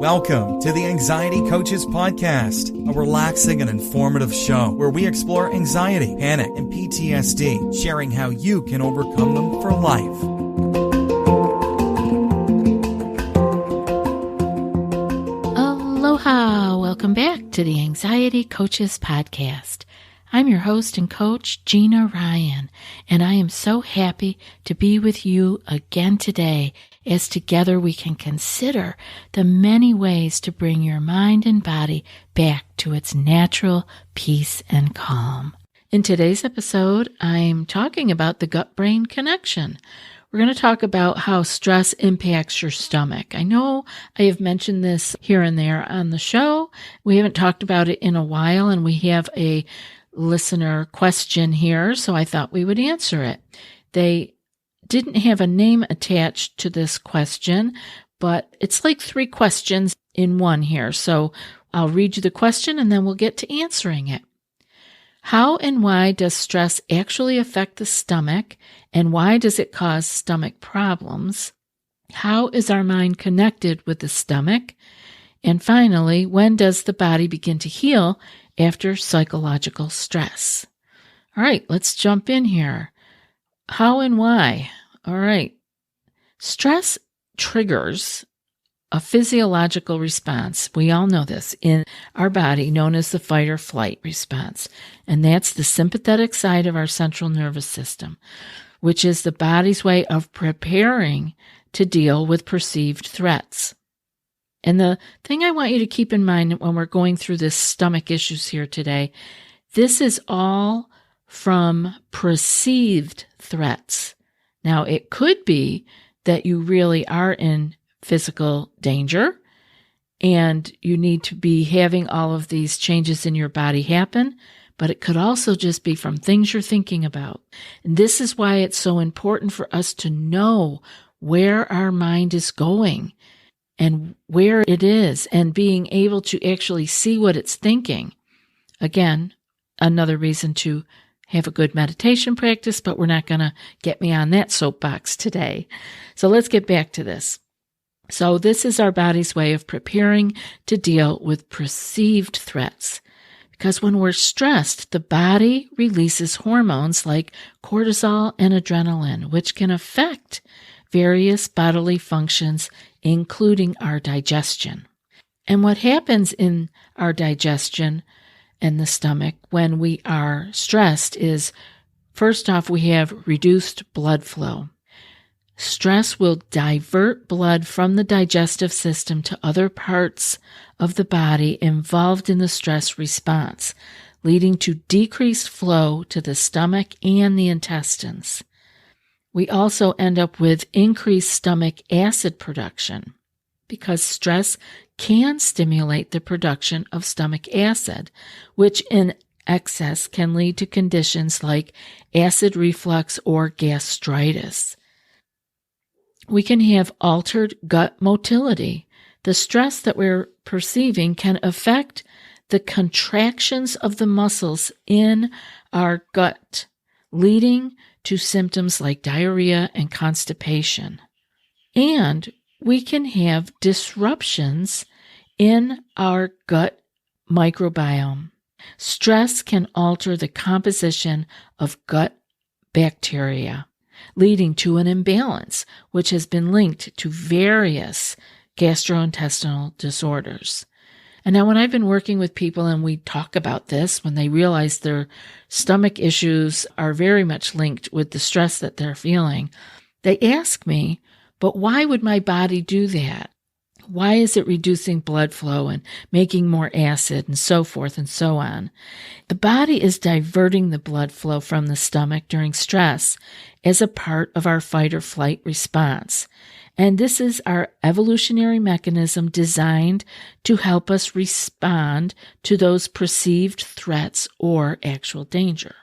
Welcome to the Anxiety Coaches Podcast, a relaxing and informative show where we explore anxiety, panic, and PTSD, sharing how you can overcome them for life. Aloha! Welcome back to the Anxiety Coaches Podcast. I'm your host and coach, Gina Ryan, and I am so happy to be with you again today as together we can consider the many ways to bring your mind and body back to its natural peace and calm. In today's episode, I'm talking about the gut-brain connection. We're going to talk about how stress impacts your stomach. I know I have mentioned this here and there on the show. We haven't talked about it in a while, and we have a listener question here, so I thought we would answer it. They didn't have a name attached to this question, but it's like 3 questions in one here. So I'll read you the question and then we'll get to answering it. How and why does stress actually affect the stomach, and why does it cause stomach problems? How is our mind connected with the stomach? And finally, when does the body begin to heal after psychological stress? All right, let's jump in here. How and why? All right. Stress triggers a physiological response. We all know this in our body, known as the fight or flight response. And that's the sympathetic side of our central nervous system, which is the body's way of preparing to deal with perceived threats. And the thing I want you to keep in mind when we're going through this stomach issues here today, this is all from perceived threats. Now, it could be that you really are in physical danger and you need to be having all of these changes in your body happen, but it could also just be from things you're thinking about. And this is why it's so important for us to know where our mind is going and where it is, and being able to actually see what it's thinking. Again, another reason to have a good meditation practice, but we're not going to get me on that soapbox today. So let's get back to this. So this is our body's way of preparing to deal with perceived threats. Because when we're stressed, the body releases hormones like cortisol and adrenaline, which can affect various bodily functions, including our digestion. And what happens in our digestion and the stomach when we are stressed is, first off, we have reduced blood flow. Stress will divert blood from the digestive system to other parts of the body involved in the stress response, leading to decreased flow to the stomach and the intestines. We also end up with increased stomach acid production because stress can stimulate the production of stomach acid, which in excess can lead to conditions like acid reflux or gastritis. We can have altered gut motility. The stress that we're perceiving can affect the contractions of the muscles in our gut, leading to symptoms like diarrhea and constipation. And we can have disruptions in our gut microbiome. Stress can alter the composition of gut bacteria, leading to an imbalance, which has been linked to various gastrointestinal disorders. And now when I've been working with people and we talk about this, when they realize their stomach issues are very much linked with the stress that they're feeling, they ask me, but why would my body do that? Why is it reducing blood flow and making more acid and so forth and so on? The body is diverting the blood flow from the stomach during stress as a part of our fight or flight response. And this is our evolutionary mechanism designed to help us respond to those perceived threats or actual danger.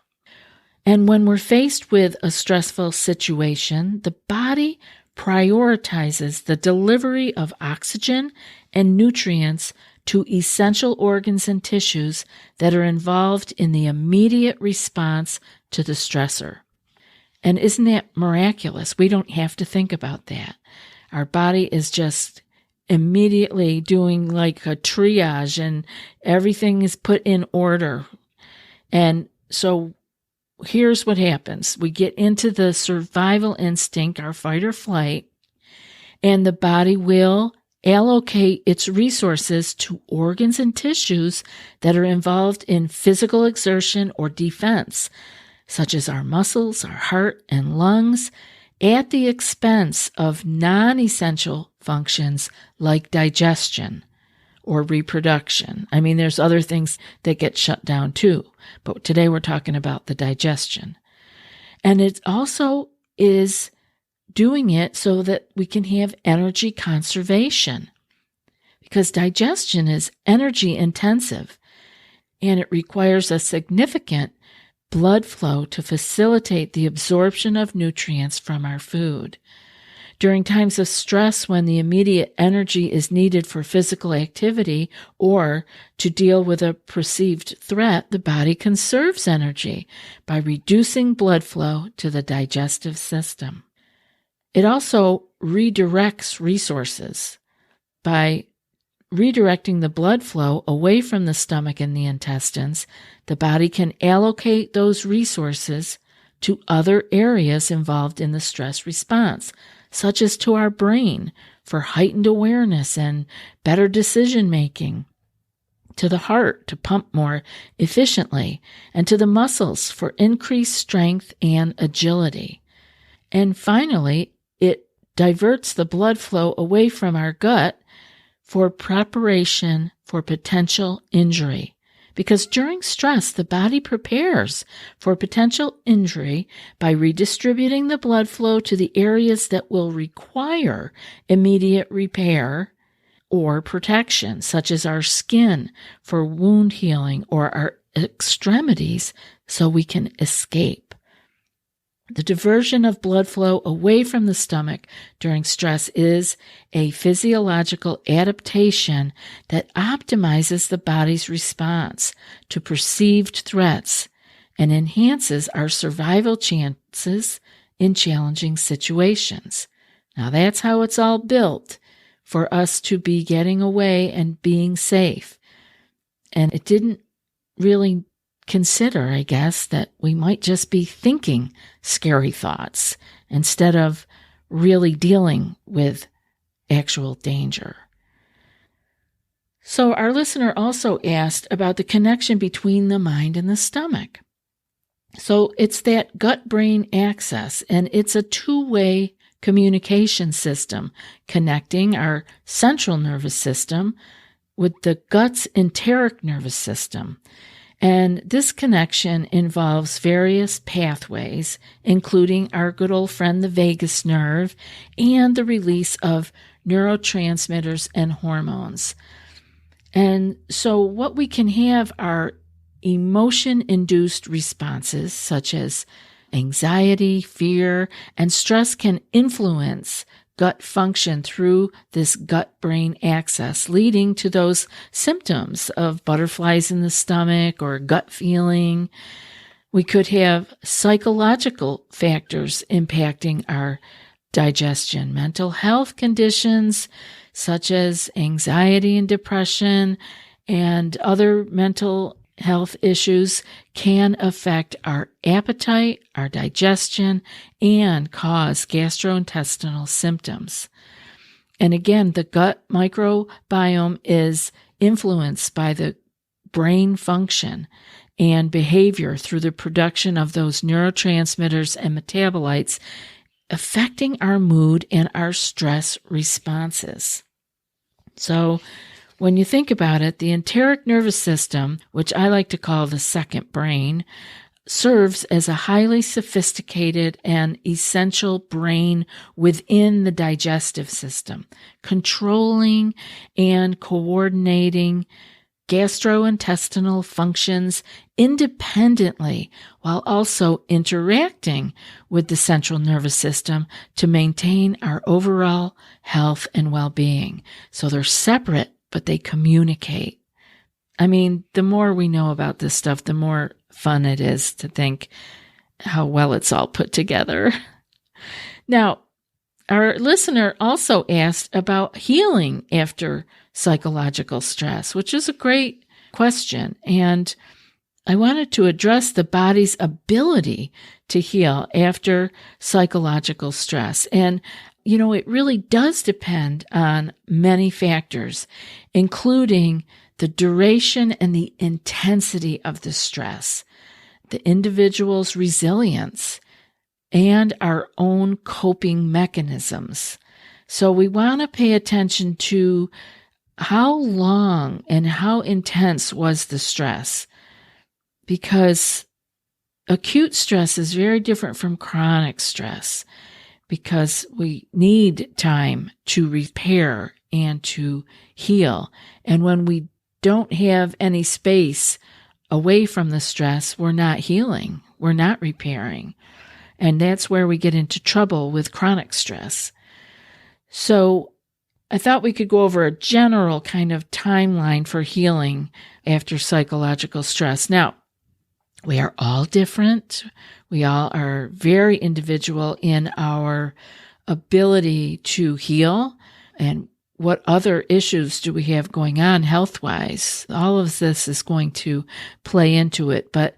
And when we're faced with a stressful situation, the body prioritizes the delivery of oxygen and nutrients to essential organs and tissues that are involved in the immediate response to the stressor. And isn't that miraculous? We don't have to think about that. Our body is just immediately doing like a triage, and everything is put in order. And so here's what happens. We get into the survival instinct, our fight or flight, and the body will allocate its resources to organs and tissues that are involved in physical exertion or defense, such as our muscles, our heart, and lungs, at the expense of non-essential functions like digestion or reproduction. I mean, there's other things that get shut down too, but today we're talking about the digestion. And it also is doing it so that we can have energy conservation, because digestion is energy intensive and it requires a significant blood flow to facilitate the absorption of nutrients from our food. During times of stress, when the immediate energy is needed for physical activity or to deal with a perceived threat, the body conserves energy by reducing blood flow to the digestive system. It also redirects resources. By redirecting the blood flow away from the stomach and the intestines, the body can allocate those resources to other areas involved in the stress response, such as to our brain for heightened awareness and better decision-making, to the heart to pump more efficiently, and to the muscles for increased strength and agility. And finally, it diverts the blood flow away from our gut for preparation for potential injury. Because during stress, the body prepares for potential injury by redistributing the blood flow to the areas that will require immediate repair or protection, such as our skin for wound healing or our extremities so we can escape. The diversion of blood flow away from the stomach during stress is a physiological adaptation that optimizes the body's response to perceived threats and enhances our survival chances in challenging situations. Now, that's how it's all built for us to be getting away and being safe. And it didn't really consider, I guess, that we might just be thinking scary thoughts instead of really dealing with actual danger. So our listener also asked about the connection between the mind and the stomach. So it's that gut-brain axis, and it's a two-way communication system connecting our central nervous system with the gut's enteric nervous system. And this connection involves various pathways, including our good old friend, the vagus nerve, and the release of neurotransmitters and hormones. And so what we can have are emotion-induced responses, such as anxiety, fear, and stress can influence gut function through this gut-brain axis, leading to those symptoms of butterflies in the stomach or gut feeling. We could have psychological factors impacting our digestion, mental health conditions such as anxiety and depression and other mental health issues can affect our appetite, our digestion, and cause gastrointestinal symptoms. And again, the gut microbiome is influenced by the brain function and behavior through the production of those neurotransmitters and metabolites, affecting our mood and our stress responses. So, when you think about it, the enteric nervous system, which I like to call the second brain, serves as a highly sophisticated and essential brain within the digestive system, controlling and coordinating gastrointestinal functions independently while also interacting with the central nervous system to maintain our overall health and well-being. So they're separate, but they communicate. I mean, the more we know about this stuff, the more fun it is to think how well it's all put together. Now, Our listener also asked about healing after psychological stress, which is a great question. And I wanted to address the body's ability to heal after psychological stress. And, it really does depend on many factors, including the duration and the intensity of the stress, the individual's resilience, and our own coping mechanisms. So we want to pay attention to how long and how intense was the stress, because acute stress is very different from chronic stress, because we need time to repair and to heal. And when we don't have any space away from the stress, we're not healing, we're not repairing. And that's where we get into trouble with chronic stress. So I thought we could go over a general kind of timeline for healing after psychological stress. Now, we are all different. We all are very individual in our ability to heal. And what other issues do we have going on health-wise? All of this is going to play into it. But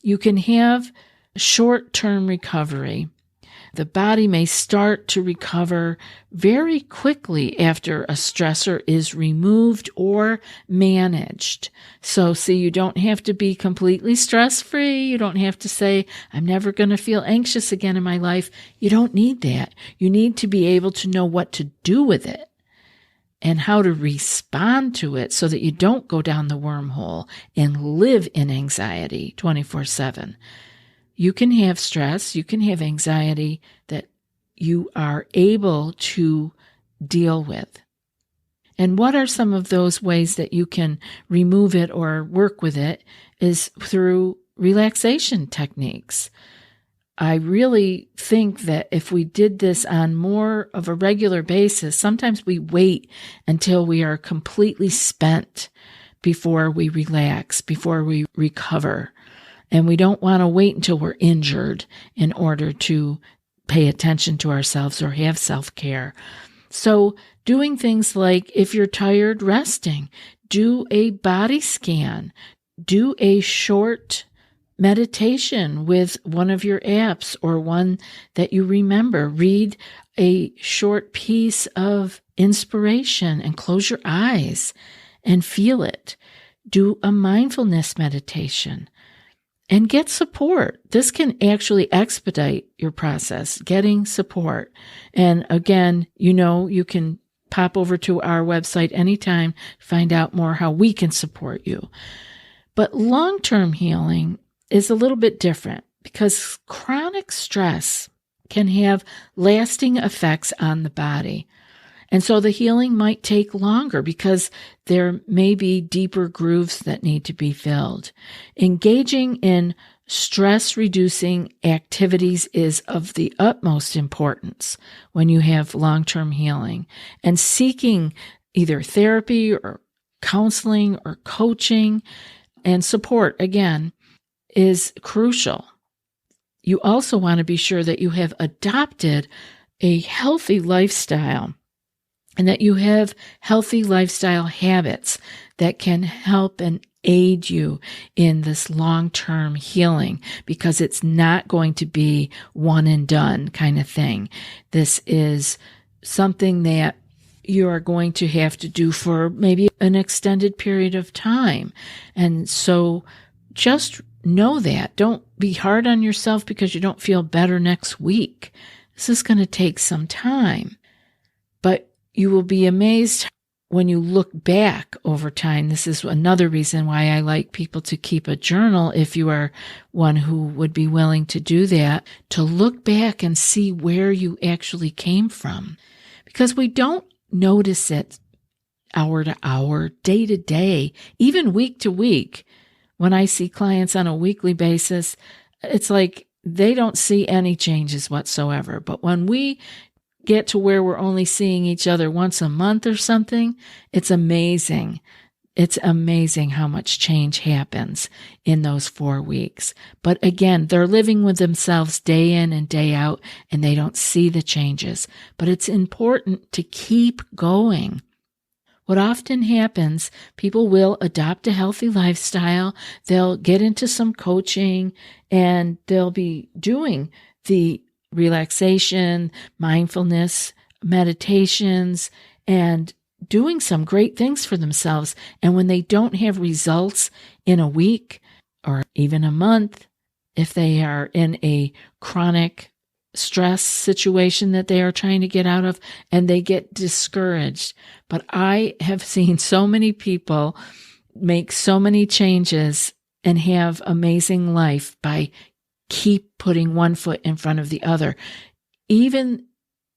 you can have short-term recovery. The body may start to recover very quickly after a stressor is removed or managed. So see, you don't have to be completely stress-free. You don't have to say, I'm never going to feel anxious again in my life. You don't need that. You need to be able to know what to do with it and how to respond to it so that you don't go down the wormhole and live in anxiety 24/7. You can have stress, you can have anxiety that you are able to deal with. And what are some of those ways that you can remove it or work with it is through relaxation techniques. I really think that if we did this on more of a regular basis, sometimes we wait until we are completely spent before we relax, before we recover. And we don't want to wait until we're injured in order to pay attention to ourselves or have self-care. So doing things like, if you're tired, resting, do a body scan, do a short meditation with one of your apps or one that you remember. Read a short piece of inspiration and close your eyes and feel it. Do a mindfulness meditation. And get support. This can actually expedite your process, getting support. And again, you can pop over to our website anytime to find out more how we can support you. But long-term healing is a little bit different because chronic stress can have lasting effects on the body. And so the healing might take longer because there may be deeper grooves that need to be filled. Engaging in stress-reducing activities is of the utmost importance when you have long-term healing. And seeking either therapy or counseling or coaching and support, again, is crucial. You also want to be sure that you have adopted a healthy lifestyle and that you have healthy lifestyle habits that can help and aid you in this long-term healing, because it's not going to be one and done kind of thing. This is something that you are going to have to do for maybe an extended period of time. And so just know that. Don't be hard on yourself because you don't feel better next week. This is going to take some time. But you will be amazed when you look back over time. This is another reason why I like people to keep a journal, if you are one who would be willing to do that, to look back and see where you actually came from. Because we don't notice it hour to hour, day to day, even week to week. When I see clients on a weekly basis, it's like they don't see any changes whatsoever. But when we get to where we're only seeing each other once a month or something, it's amazing. It's amazing how much change happens in those 4 weeks. But again, they're living with themselves day in and day out, and they don't see the changes. But it's important to keep going. What often happens, people will adopt a healthy lifestyle, they'll get into some coaching, and they'll be doing the relaxation, mindfulness, meditations, and doing some great things for themselves. And when they don't have results in a week or even a month, if they are in a chronic stress situation that they are trying to get out of, and they get discouraged. But I have seen so many people make so many changes and have amazing life by keep putting one foot in front of the other. Even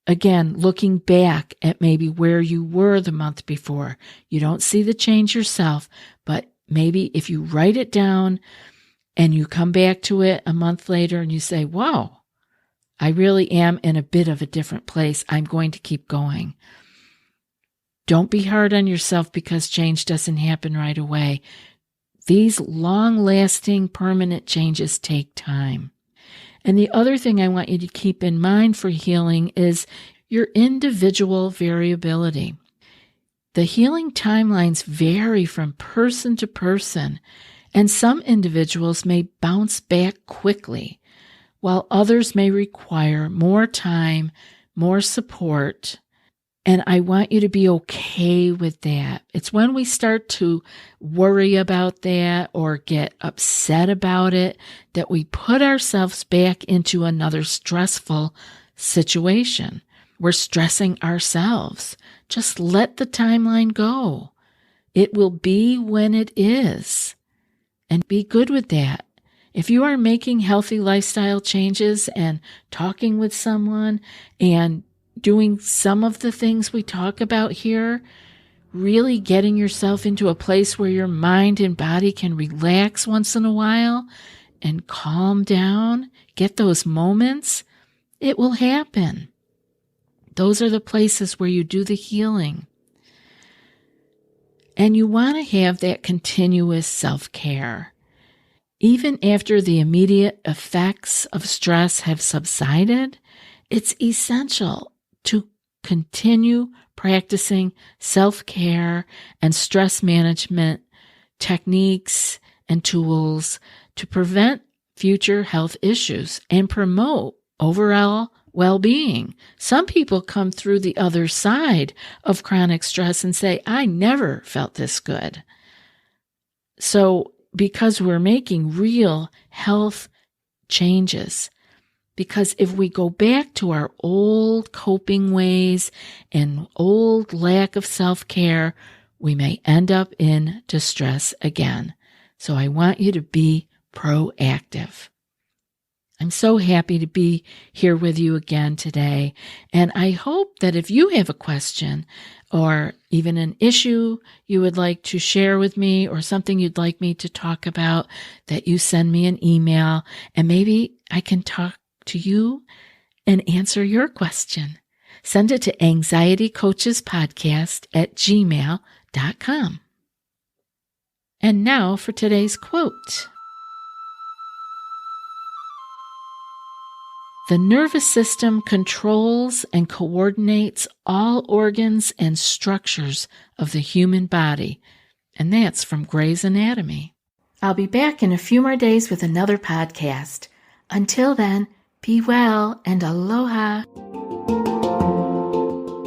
again, looking back at maybe where you were the month before, you don't see the change yourself, but maybe if you write it down and you come back to it a month later and you say, wow, I really am in a bit of a different place. I'm going to keep going. Don't be hard on yourself because change doesn't happen right away. These long-lasting, permanent changes take time. And the other thing I want you to keep in mind for healing is your individual variability. The healing timelines vary from person to person, and some individuals may bounce back quickly, while others may require more time, more support. And I want you to be okay with that. It's when we start to worry about that or get upset about it that we put ourselves back into another stressful situation. We're stressing ourselves. Just let the timeline go. It will be when it is. And be good with that. If you are making healthy lifestyle changes and talking with someone and doing some of the things we talk about here, really getting yourself into a place where your mind and body can relax once in a while and calm down, get those moments, it will happen. Those are the places where you do the healing. And you want to have that continuous self-care. Even after the immediate effects of stress have subsided, it's essential to continue practicing self-care and stress management techniques and tools to prevent future health issues and promote overall well-being. Some people come through the other side of chronic stress and say, I never felt this good. So because we're making real health changes, because if we go back to our old coping ways and old lack of self-care, we may end up in distress again. So I want you to be proactive. I'm so happy to be here with you again today. And I hope that if you have a question or even an issue you would like to share with me or something you'd like me to talk about, that you send me an email and maybe I can talk to you and answer your question. Send it to anxietycoachespodcast@gmail.com. And now for today's quote. The nervous system controls and coordinates all organs and structures of the human body. And that's from Grey's Anatomy. I'll be back in a few more days with another podcast. Until then, be well and aloha.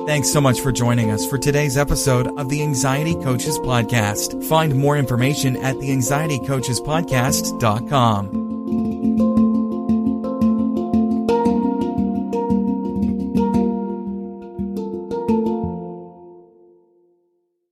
Thanks so much for joining us for today's episode of the Anxiety Coaches Podcast. Find more information at theanxietycoachespodcast.com.